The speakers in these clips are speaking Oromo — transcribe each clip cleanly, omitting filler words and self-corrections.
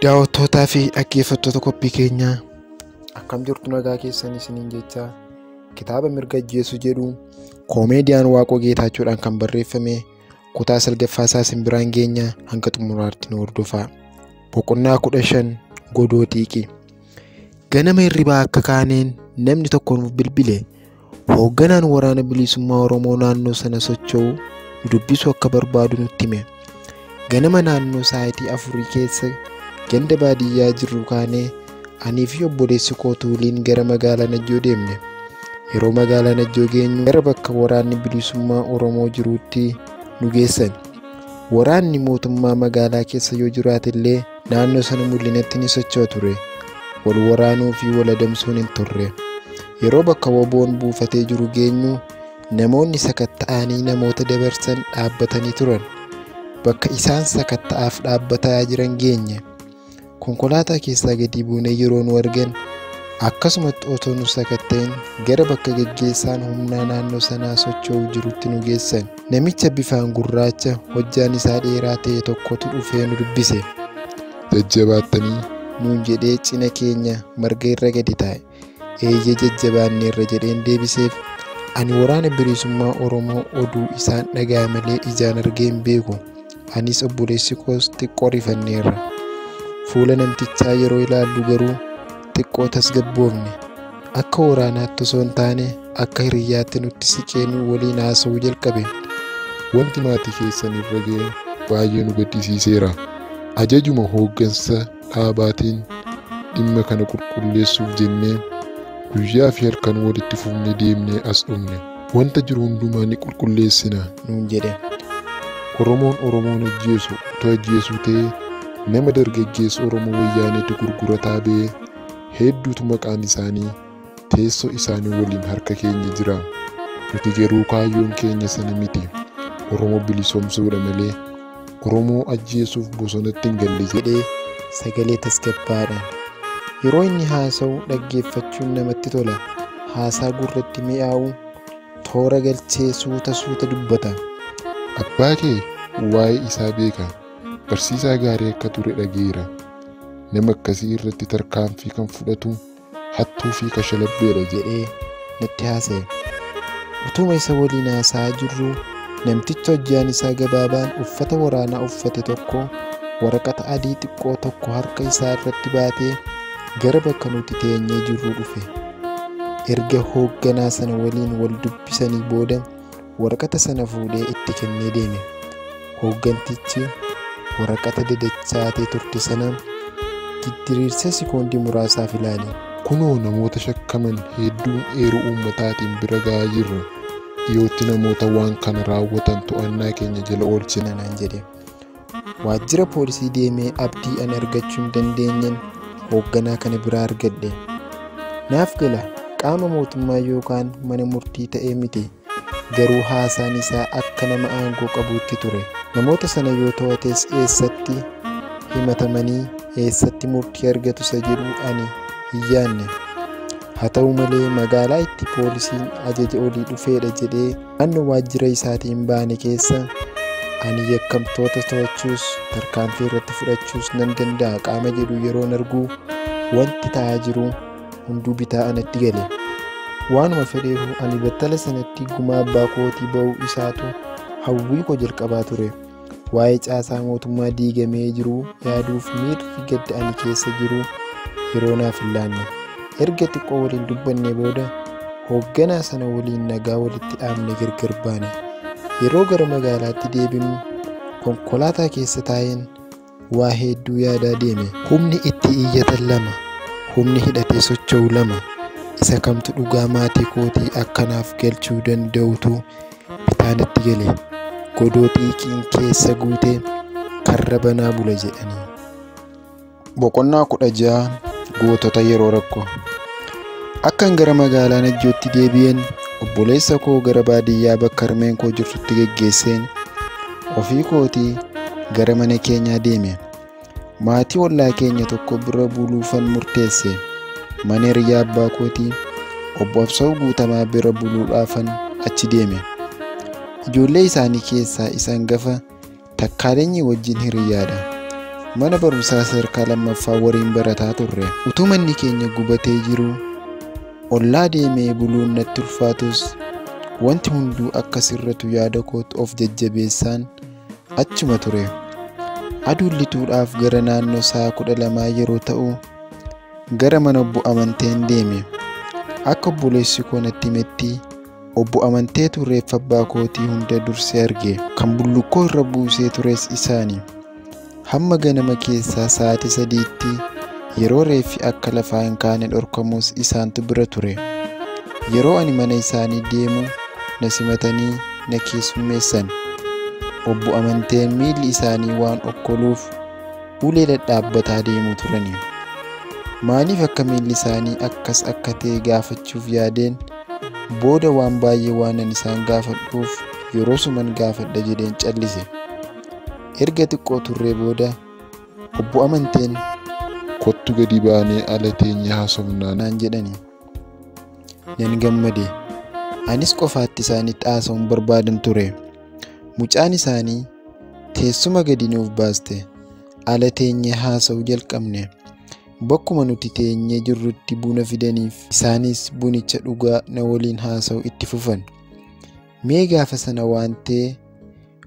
Daawwattootaa fi dhaggeeffattoota qophii keenyaa akkam jirtu nagaa keessan isiniin jechaa kitaaba Mirga Ajjeesuu jedhu koomeeediyaan Waaqoo Geetachoodhaan kan barreeffame kutaa salgaffaasaa simbiraan geenya hanga xumuraatti nu hordofaa. Boqonnaa 15 godoo xiiqii. Ganama hirribaa akka kaaneen namni tokko nuuf bilbile. Hoogganaan waraana bilisummaa Oromoo naannoo sana socho'u nu dubbisuu akka barbaadu nutti hime. Ganama naannoo sa'aatii 4 keessa ganda baadiyyaa jirru kaanee anii fi obboleessi koo tuuliin gara magaalaa Najjoo deemne. Yeroo magaalaa Najjoo geenyu gara bakka waraanni bilisummaa Oromoo jiruutti nu geessan. Waraanni mootummaa magaalaa keessa yoo jiraate illee naannoo sana mul'inatti ni socho'a ture. Wal waraanuu fi wal adamsuun hin turre. Yeroo bakka woboon buufatee jiru geenyu namoonni sakatta'anii namoota dabarsan dhaabbatanii turan. Bakka isaan sakatta'aaf dhaabbataa jiran geenye. Konkolaataa keessaa gadi buunee yeroo nu argan akkasumatti otoo nu sakatta'in gara bakka geggeessaan humnaa naannoo sanaa socho'uu jirutti nu geessan. Namicha bifaan gurraacha hojjaan isaa dheeraa ta'e tokkotu dhufee nu dubbise. Jajjabaattanii nuun jedhee cina keenya marga irra gadi taa'e. Eeyyee jajjabaanneerra jedheen deebiseef ani waraana bilisummaa Oromoo oduu isaan dhagaa malee ijaan argee hin beeku. Anis obboleessi koos xiqqoo rifanneerra. Fuula namtichaa yeroo ilaallu garuu xiqqoo tasgabboofne. Akka waraanaatti osoo hin taane akka hiriyyaatti nutti siqee nu waliin haasa'uu jalqabe. wanti maatii keessan irra ga'e baay'ee nu gaddisiiseera. Ajajuma hooggansa dhaabaatiin dhimma kana qulqulleessuuf jennee guyyaa fi halkan walitti fufnee deemnee as dhufne. Wanta jiru hundumaa ni qulqulleessina nuun jedhe. Oromoon Oromoon ajjeesu utuu ajjeesuu ta'ee nama dargaggeessa Oromoo wayyaaneetti gurgurataa ba'ee hedduutu maqaan isaanii teessoo isaanii waliin harka keenya jira. Nuti garuu kaayyoon keenya sana miti. Oromoo bilisoomsuudha malee Oromoo ajjeesuuf bosonatti hin galle jedhee sagalee tasgabbaadhaan. Yeroo inni haasa'u dhaggeeffachuun namatti tola. Haasaa gurratti mi'aawu toora galchee suuta dubbata. Abbaa kee waa'ee isaa beeka. Barsiisaa gaarii akka ture dhageera. Nama akkasii irratti tarkaanfii kan fudhatu hattuu fi kashalabbeedha jedhee natti haasa'e. Utuma isa waliin haasa'aa jirru namticha hojjaan isaa gabaabaan uffata waraanaa uffate tokko waraqata adii xiqqoo tokko harka isaa irratti baatee gara bakka nuti teenyee jirru dhufe. Erga hoogganaa sana waliin wal dubbisanii booda waraqata sana fuudhee itti kennee deeme. Hooggantichi waraqata dadachaatee turte sana giddiriirsee sekoondii muraasaaf ilaale. Kunoo namoota shakkaman hedduun eeruu uummataatiin bira ga'aa jirra. Dhiyootti namoota waan kana raawwatan to'annaa keenya jala oolchina naan jedhe. Waajjira poolisii deemee abdii ani argachuu hin dandeenyeen hoogganaa kana biraa argadhe. Naaf gala qaama mootummaa yookaan mana murtii ta'ee miti. Garuu haasaan isaa akka nama aangoo qabuutti ture. Namoota sana yoo to'ates eessatti himatamanii eessatti murtii argatu isa jedhu ani hin yaanne. Haa ta'u malee magaalaa itti poolisiin ajaja olii dhufeedha jedhee naannoo waajjira isaatiin baane keessa ani yakkamtoota to'achuus tarkaanfii irratti fudhachuus nan danda'a qaama jedhu yeroon argu wanti ta'aa jiru hunduu bitaa anatti gale. Waanuma fedheefu ani battala sanatti gumaa abbaa kootii ba'uu isaatu hawwii koo jalqabaa ture. Waa'ee caasaa mootummaa diigamee jiru yaaduuf miirri gadda ani keessa jiru yeroo naaf hin laanne. Erga xiqqoo waliin dubbannee booda hoogganaa sana waliin nagaa walitti dhaabne gargar baane. Yeroo gara magaalaatti deebinu konkolaataa keessa taa'een waa hedduu yaadaa deeme. Humni itti iyyatan lama, humni hidhatee socho'u lama. Isa kamtu dhugaa maatii kootii akkanaaf galchuu danda'utu bitaanatti gale. Godoo xiiqiin keessa guutee karra banaa bula jedhanii. Boqonnaa 16 gootota yeroo rakkoo. Akkan gara magaalaa Najjootti deebi'een obboleessa koo gara baadiyyaa bakka harmeen koo jirtutti geggeesseen ofii kootii gara mana keenyaa deeme. Maatii ollaa keenya tokko bira buluufan murteesse. Mana hiriyaa abbaa kootii obbo Absa'uu Guutamaa bira buluudhaafan achi deeme. Ijoollee isaanii keessaa isaan gafa takkaaleenyi wajjin hiriyaadha. mana barumsaa sadarkaa lammaffaa waliin barataa turre. Utuu manni keenya gubatee jiru ollaa deemee buluun natti ulfaatus wanti hunduu akka sirratu yaada kootu of jajjabeessaan achuma ture. Aduun lixuudhaaf gara naannoo sa'a 12 yeroo ta'u gara mana obbo Amanteen deeme. Akka obboleessi koo natti himetti obbo Amanteetu reeffa abbaa kootii hunda dursee arge. Kan bullukkoo irra buusee tures isaanii. Hamma ganama keessaa sa'aatii 3tti yeroo reeffi akka lafaa hin kaane dhorkamus isaantu bira ture. Yeroo ani mana isaanii deemu na simatanii na keessummeessan. Obbo Amanteen miilli isaanii waan okkoluuf ulee dhadhaabbataa deemu turani. Maaliif akka miilli isaanii akkas akka ta'e gaafachuuf yaadeen booda waan baay'ee waanan isaan gaafadhuuf yeroo suman gaafadha jedheen callise. Erga xiqqoo turree booda obbo Amanteen kottu gadi baanee ala teenye haasofnaa naan jedhani. Nan gammade. Anis qofaatti isaanitti haasa'uun barbaadan ture. Mucaan isaanii teessuma gadi nuuf baaste. Ala teenye haasa'uu jalqabne. Bakkuma nuti teenyee jirrutti buna fidaniif isaanis bunicha dhugaa na waliin haasa'u itti fufan. Mee gaafa sana waan ta'e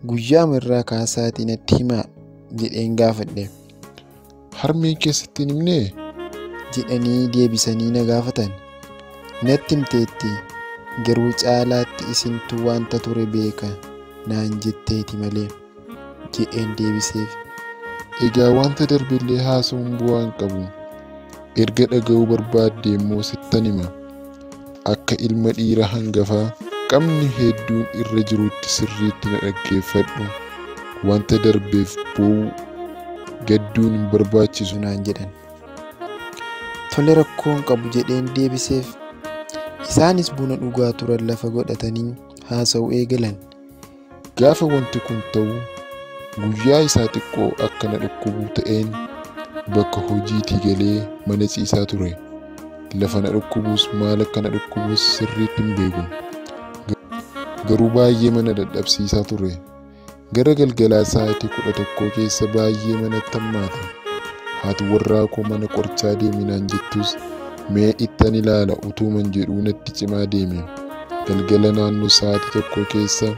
guyyaa irraa kaasaatii natti himaa jedheen gaafadhe. Harmeen keessatti hin himnee? Jedhanii deebisanii na gaafatan. Natti himteetti garuu caalaatti isintu wanta ture beeka naan jetteeti malee jedheen deebiseef. Egaa wanta darbellee haasa'uun bu'aa hin qabu. Erga dhaga'uu barbaadde immoo sittan hima. Akka ilma dhiira hangafaa qabni hedduun irra jirutti sirriitti na dhaggeeffadhu. Wanta darbeef boo'uu gadduun hin barbaachisu naan jedhan. Tole rakkoon qabu jedheen deebiseef. Isaanis buna dhugaa turan lafa godhatanii haasa'uu eegalan. Gaafa wanti kun ta'u guyyaa isaa xiqqoo akka na dhukkubu ta'een bakka hojiitii galee mana ciisaa ture. Lafa na dhukkubus maal akka na dhukkubus sirriitti hin beeku. Garuu baay'ee mana dadhabsiisaa ture. Gara galgalaa sa'aatii 11 keessa baay'ee manatti hammaate. Haati warraa koo mana qorichaa deeminaan jettus mee ittan ilaala utuuman jedhuu natti cimaa deeme. Galgala naannoo sa'aatii 1 keessa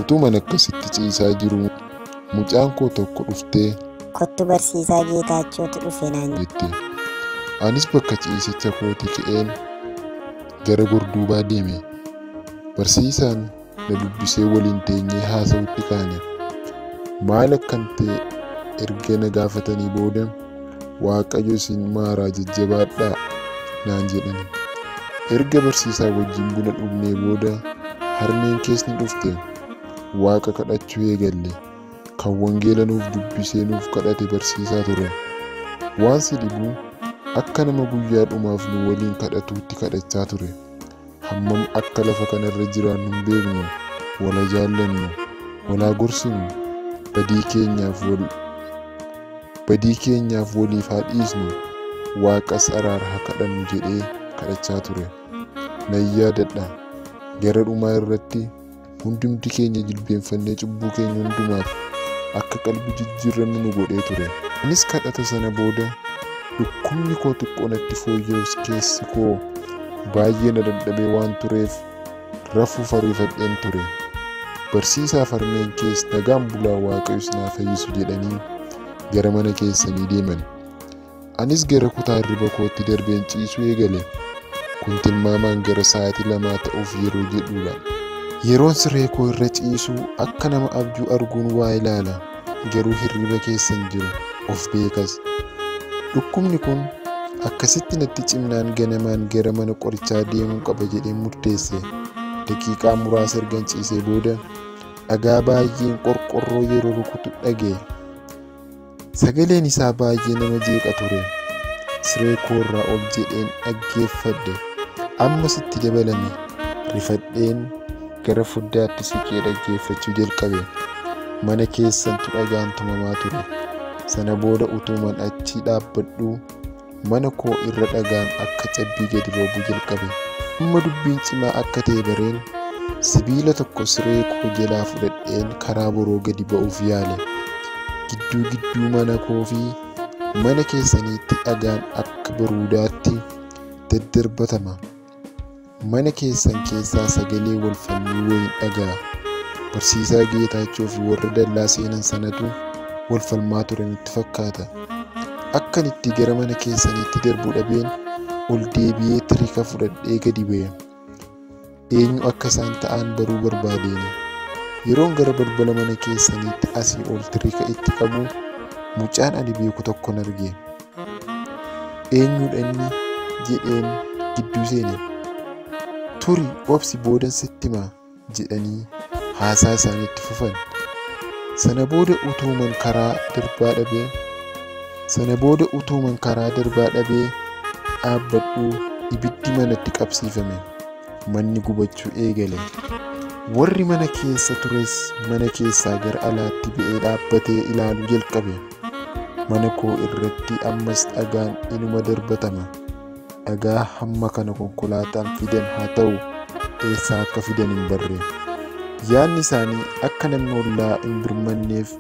utuuman akkasitti ciisaa jiru mucaan koo tokko dhuftee kottu barsiisaa Geetachootu dhufe naan jette. Anis bakka ciisicha kootii ka'een gara gorduubaa deeme. Barsiisaan na dubbisee waliin teenyee haasa'utti kaane. Maal akkan ta'e erga na gaafatanii booda Waaqayyo isin maaraa jajjabaadhaa naan jedhani. Erga barsiisaa wajjin buna dhugnee booda harmeen keessan dhufte. Waaqa kadhachuu eegalle. Kan wangeela nuuf dubbisee nuuf kadhate barsiisaa ture. Waan si dhibu akka nama guyyaa dhumaaf nu waliin kadhatuutti kadhachaa ture. Hammam akka lafa kanarra jiraannu hin beeknu, wala jaallannu, walaa gorsinu, badii keenyaaf waliif haa dhiisnu, Waaqas araara haa kadhannu jedhee kadhachaa ture. Nan yaadadha gara dhumaa irratti hundumti keenya jilbeenfannee cubbuu keenya hundumaaf akka qalbii jijjiirrannu nu godhee ture. Anis kadhata sana booda dhukkubni koo xiqqoo natti fooyya'us keessi koo baay'ee na dadhabee waan tureef rafuuf ariifadheen ture. Barsiisaaf harmeen kees nagaan bulaa Waaqayyo isin haa fayyisu jedhanii gara mana keessanii deeman. Anis gara kutaa hirriba kootti darbeen ciisuu eegale. Kun tilmaamaan gara sa'aatii 2 ta'uuf yeroo jedhuudha. Yeroon siree koo irra ciisuu akka nama abjuu arguun waa ilaala. Garuu hirriba keessan jiru of beekas. Dhukkubni kun akkasitti natti cimnaan ganamaan gara mana qorichaa deemuu qaba jedheen murteesse. Daqiiqaa muraasa ergan ciisee booda dhagaa baay'een qorqorroo yeroo rukutu dhaga'e. Sagaleen isaa baay'ee nama jeeqa ture. Siree koo irraa ol jedheen dhaggeeffadhe. Amma sitti dabalame rifadheen gara foddaatti siqee dhaggeeffachuu jalqabe. Mana keessantu dhagaan tumamaa ture. Sana booda utuuman achii dhaabbadhuu mana koo irra dhagaan akka cabbii gadi roobuu jalqabe. Amma dubbiin cimaa akka ta'e bareen sibiila tokko siree koo jalaa fudhadheen karaa boroo gadi ba'uuf yaale. gidduu mana koo fi mana keessaniitti dhagaan akka baruudaatti daddarbatama. Mana keessan keessaa sagalee wal falmii wayii dhagaa. Barsiisaa Geetachoo fi warra dallaa seenan sanatu wal falmaa ture nutti fakkaata. Akkan itti gara mana keessaniitti darbuu dhabeen ol deebi'ee tirika fudhadhee gadi ba'e. Eenyu akka isaan ta'an baruu barbaadeeni. Yeroon gara balbala mana keessaniitti asii ol tirika itti qabu mucaan ani beeku tokkon arge. Eenyudha inni jedheen gidduu seene. Turi obsi boodan sitti himaa jedhanii haasaa isaaniitti fufan. Sana booda utuuman karaa darbaa dhabee dhaabbadhuu ibiddi manatti qabsiifame. Manni gubachuu eegale. Warri mana keessa tures mana keessaa gara alaatti ba'ee dhaabbatee ilaaluu jalqabe. Mana koo irratti ammas dhagaan inuma darbatama. Dhagaa hamma kana konkolaataan fidan haa ta'u eessaa akka fidan hin barre. Yaadni isaanii akka namni ollaa hin birmanneef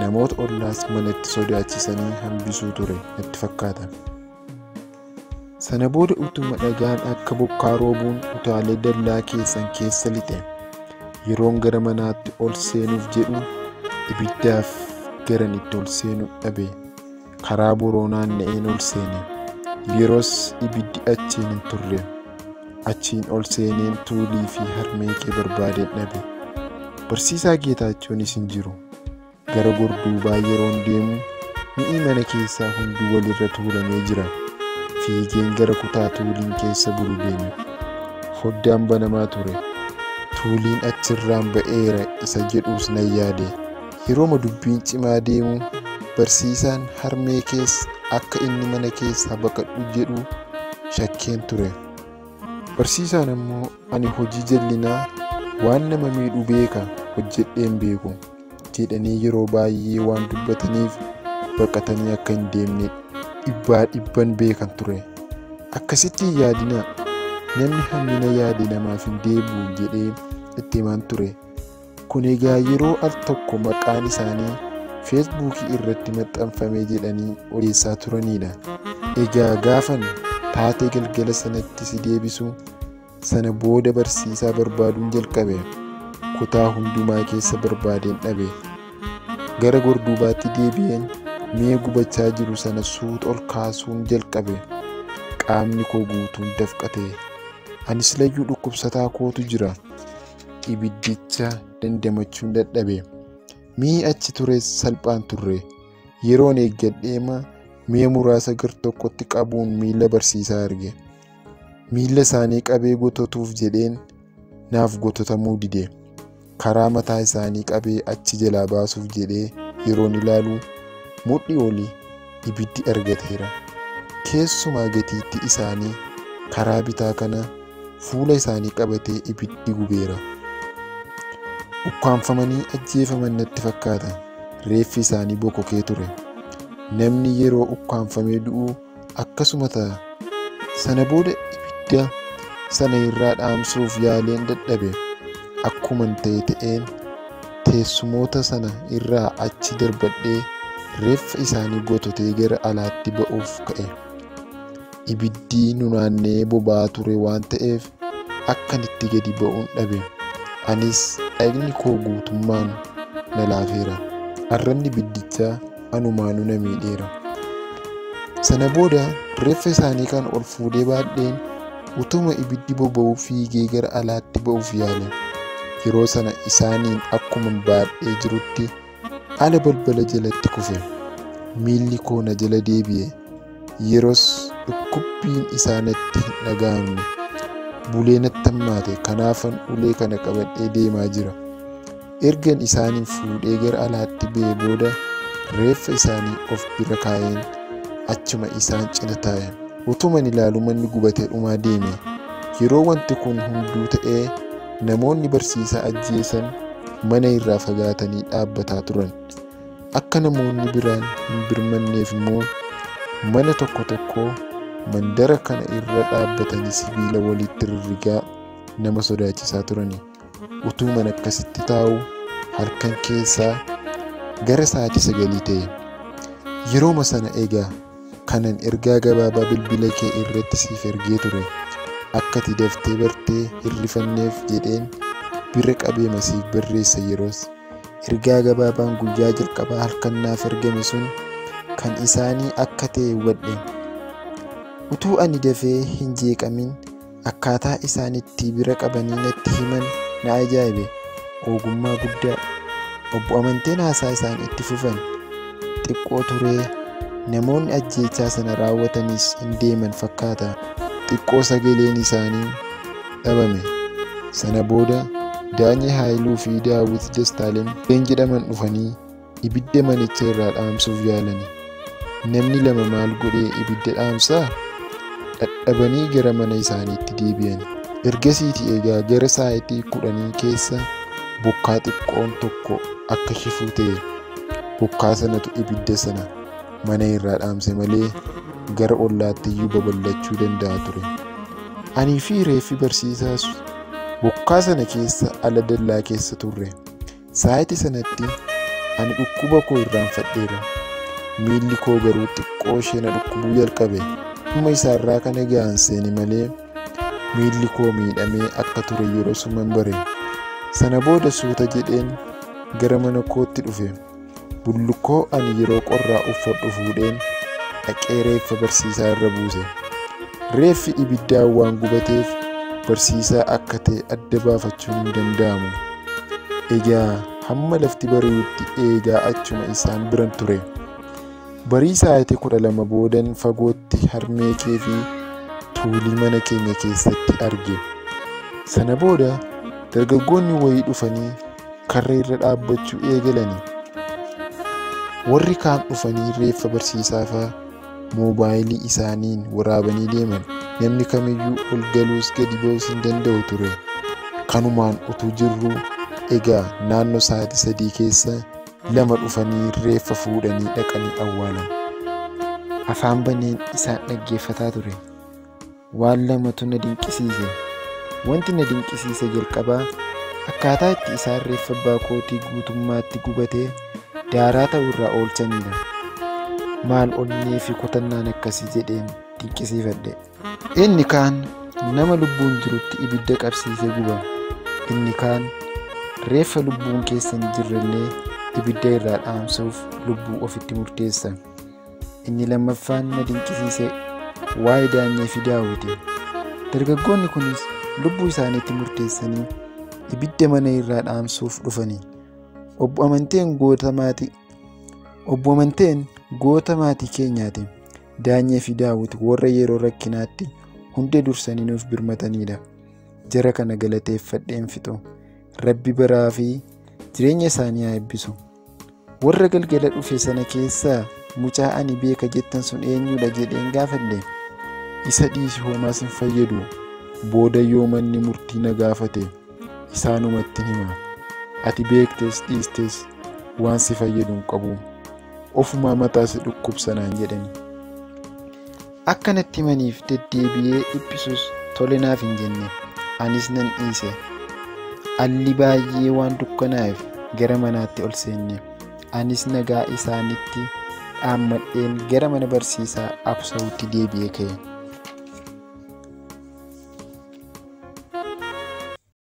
namoota ollaas manatti sodaachisanii hambisuu ture natti fakkaata. Sana booda utuma dhagaan akka bokkaa roobuun utaalee dallaa keessan keessa lixe. Yeroon gara manaatti ol seenuuf jedhu ibiddaaf garan itti ol seenuu dhabe. Karaa boroo naanna'een ol seene. Yeroos ibiddi achiin hin turre. Achiin ol seeneen tuulii fi harmee kee barbaadeen dhabe. Barsiisaa Geetachoonis hin jiru. Gara gorduubaa yeroon deemu mi'i mana keessaa hunduu walirra tuulamee jira. Fiigeen gara kutaa tuuliin keessa bulu deeme. Foddaan banamaa ture. Tuuliin achirraan ba'eera isa jedhuus nan yaade. Yerooma dubbiin cimaa deemu barsiisaan harmee keessa akka inni mana keessaa baqadhu jedhu shakkeen ture. Barsiisaan ammoo ani hojii jallinaa waan nama miidhu beeka hojjedheen beeku jedhanii yeroo baay'ee waan dubbataniif baqatanii akka hin deemne dhibban beekan ture. Akkasitti hin yaadinaa, namni hammina yaade namaaf hin deebi'u jedhee itti himaan ture. Kun egaa yeroo al tokko maqaan isaanii feesbuukii irratti maxxanfame jedhanii odeessaa turanidha. Egaa gaafan taatee galgala sanatti si deebisu sana booda barsiisaa barbaaduun jalqabe. Kutaa hundumaa keessa barbaadeen dhabe. Gara gorduubaatti deebi'een mee gubachaa jiru sana suuta ol kaasuun jalqabe. Qaamni koo guutuun dafqate. Anis layyuu dhukkubsataa kootu jira. Ibiddicha dandamachuun dadhabe. Mi'i achi tures salphaan turre. Yeroon eeggadheema mi'a muraasa gar tokkotti qabuun miila barsiisaa arge. Miila isaanii qabee gotatuuf jedheen naaf gotatamuu dide. Karaa mataa isaanii qabee achi jalaa baasuuf jedhee yeroon ilaalu mudhii olii ibiddi argateera. Keessumaa gatiitti isaanii karaa bitaa kana fuula isaanii qabatee ibiddi gubeera. Ukkaanfamanii ajjeefaman natti fakkaata. Reeffi isaanii bokokee ture. Namni yeroo ukkaanfamee du'u akkasuma ta'a. Sana booda ibidda sana irraa dhaamsuuf yaaleen dadhabe. Akkuman ta'een teessumoota sana irraa achi darbadhee reeffa isaanii gototee gara alaatti ba'uuf ka'e. Ibiddi nunaannee boba'aa ture waan ta'eef akkan itti gadi ba'uun dhabe. Anis dhagni koo guutummaan na laafeera. Arranni ibiddichaa anumaanuu na miidheera. Sana booda reeffa isaanii kan ol fuudhee baadheen utuma ibiddi boba'uu fiigee gara alaatti ba'uuf yaale. Yeroo sana isaaniin akkuman baadhee jirutti ala balbala jalatti kufe. Miilli koo na jala deebi'e. Yeroos dhukkubbiin isaanitti hin dhaga'amne. Bulee natti hammaate. Kanaafan ulee kana qabadhee deemaa jira. Ergan isaaniin fuudhee gara alaatti ba'ee booda reeffa isaanii of bira kaa'een achuma isaan cina taa'e. Utuman ilaalu manni gubatee dhumaa deeme. Yeroo wanti kun hunduu ta'ee namoonni barsiisaa ajjeesan mana irraa fagaatanii dhaabbataa turan. Akka namoonni biraan hin birmanneef immoo mana tokko tokko mandara kana irra dhaabbatanii sibiila walitti rirrigaa nama sodaachisaa turani. Utuman akkasitti taa'u halkan keessaa gara sa'aatii 9 ta'e. Yerooma sana egaa kanan ergaa gabaabaa bilbila kee irratti siif ergee ture. Akka ati daftee bartee hirrifanneef jedheen bira qabee masiif barreessa. Yeroos ergaa gabaabaan guyyaa jalqabaa halkan naaf ergame sun kan isaanii akka ta'e hubadhe. Utuu ani dafee hin jeeqamin akkaataa isaanitti bira qabanii natti himan na ajaa'ibe. Ogummaa guddaa. Obbo Amanteen haasaa isaan itti fufan xiqqoo turee namoonni ajjeechaa sana raawwatanis hin deeman fakkaata. Xiqqoo sagaleen isaanii dhabame. Sana booda Daanyee Haayiluu fi Daawit Dastaalem jedhaman dhufanii ibidda manicha irraa dhaamsuuf yaalani. Namni lama maal godhee ibidda dhaamsaa? Dadhabanii gara mana isaaniitti deebi'an. Ergasiiti egaa gara sa'aatii 10 keessa bokkaa xiqqoon tokko akka shifuu ta'e. Bokkaa sanatu ibidda sana mana irraa dhaamse malee gara ollaatti iyyuu babal'achuu danda'a ture. Anii fi reeffi barsiisaas bokkaa sana keessa ala dallaa keessa turre. Sa'aatii sanatti ani dhukkuba koo irraanfadheera. Miilli koo garuu xiqqoo ishee na dhukkubuu jalqabe. Dhuma isaarraa kana ga'an seeni malee miilli koo miidhamee akka ture yeroo suman bare. Sana booda suuta jedheen gara mana kootti dhufe. Bullukkoo ani yeroo qorraa uffadhu fuudheen dhaqee reeffa barsiisaa irra buuse. Reeffi ibiddaan waan gubateef barsiisaa akka ta'e adda baafachuun hin danda'amu. Egaa hamma lafti bari'utti eegaa achuma isaan biran ture. Barii sa'aatii 12 boodan fagootti harmee kee fi tuulii mana keenya keessatti arge. Sana booda dargaggoonni wayii dhufanii karra irra dhaabbachuu eegalani. Warri kaan dhufanii reeffa barsiisaa fa'aa moobaayilii isaaniin waraabanii deeman. Namni kamiyyuu ol galuus gadi ba'uus hin danda'u ture. Kanumaan utuu jirru egaa naannoo sa'aatii 3 keessa lama dhufanii reeffa fuudhanii dhaqanii awwaalan. Afaan baneen isaan dhaggeeffataa ture. Waan lamatu na dinqisiise. Wanti na dinqisiise jalqabaa akkaataa itti isaan reeffa abbaa kootii guutummaatti gubatee daaraa ta'uu irraa oolchanidha. Maal onnee fi kutannaan akkasii jedheen dinqisiifadhe. Inni kaan nama lubbuun jirutti ibidda qabsiisee guba. Inni kaan reeffa lubbuun keessa hin jirrellee ibidda irraa dhaamsuuf lubbuu ofitti murteessa. Inni lammaffaan na dinqisiise waa'ee Daanyee fi Daawiti. Dargaggoonni kunis lubbuu isaaniitti murteessanii ibidda mana irraa dhaamsuuf dhufanii. Obbo Amanteen goota maatii keenyaati. Daanyee fi Daawit warra yeroo rakkinaatti hunda dursanii nuuf birmatanidha. Jara kana galateeffadheen fixu. Rabbi baraa fi jireenya isaanii haa eebbisu. Warra galgala dhufe sana keessaa mucaa ani beeka jettan sun eenyudha jedheen gaafadhe. Isa dhiisi homaas hin fayyadu. Booda yoo manni murtii na gaafate isaanumatti hima. Ati beektes dhiistes waan si fayyadu hin qabu. Ofumaa mataa si dhukkubsanaan jedhani. Akkanatti himaniif deddeebi'ee dhiphisus tole naaf hin jenne. Anis nan dhiise. Alli baay'ee waan dukkanaa'eef gara manaatti ol seenne. Anis nagaa isaanitti dhaammadheen gara mana barsiisaa Absaawutti deebi'ee ka'e.